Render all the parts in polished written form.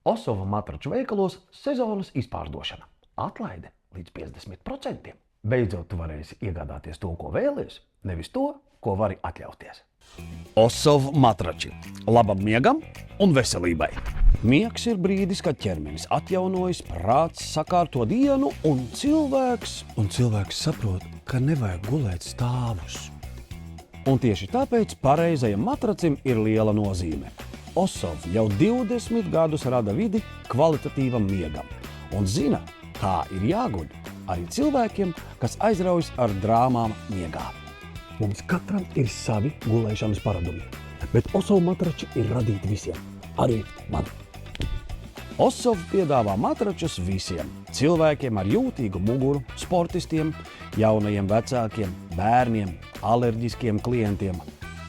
Osova matraču veikalos sezonas izpārdošana. Atlaide līdz 50%. Beidzot, tu varēsi iegādāties to, ko vēlies, nevis to, ko vari atļauties. Osova matrači – labam miegam un veselībai. Miegs ir brīdis, kad ķermenis atjaunojas, prāts sakārto dienu un cilvēks saprot, ka nevajag gulēt stāvus. Un tieši tāpēc pareizajam matracim ir liela nozīme. Osova jau 20 gadus rada vidi kvalitatīvam miegam un zina, kā ir jāguļ arī cilvēkiem, kas aizraujas ar drāmām miegā. Mums katram ir savi gulēšanas paradumi, bet Osova matrači ir radīti visiem, arī man. Osova piedāvā matračus visiem – cilvēkiem ar jūtīgu muguru, sportistiem, jaunajiem vecākiem, bērniem, alerģiskiem klientiem.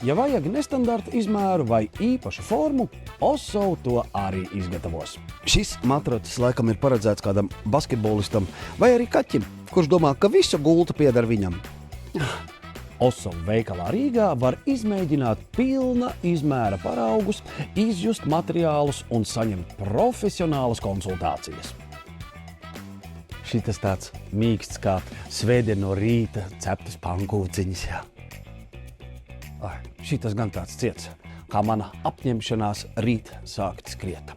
Ja vajag nestandarta izmēru vai īpašu formu, Osova to arī izgatavos. Šis matracis laikam ir paredzēts kādam basketbolistam vai arī kaķim, kurš domā, ka visa gulta pieder viņam. Osova veikalā Rīgā var izmēģināt pilna izmēra paraugus, izjust materiālus un saņemt profesionālas konsultācijas. Šitas tāds mīksts kā svētdien no rīta ceptas pankūciņas. Šitas gan tāds ciets, kā mana apņemšanās rīt sākt skriet.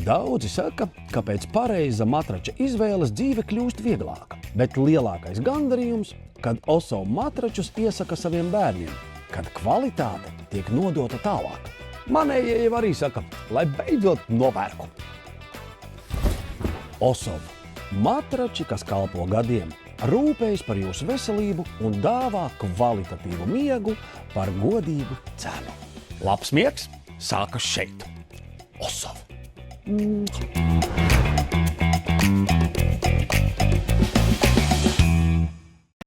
Daudzi saka, ka pēc pareiza matrača izvēles dzīve kļūst vieglāka, bet lielākais gandarījums, kad Osova matračus iesaka saviem bērniem, kad kvalitāte tiek nodota tālāk. Manējie jau arī saka, lai beidzot nopērku. Osova matrači, kas kalpo gadiem, rūpējas par jūsu veselību un dāvā kvalitatīvu miegu par godīgu cenu. Labs miegs sākas šeit. Osova.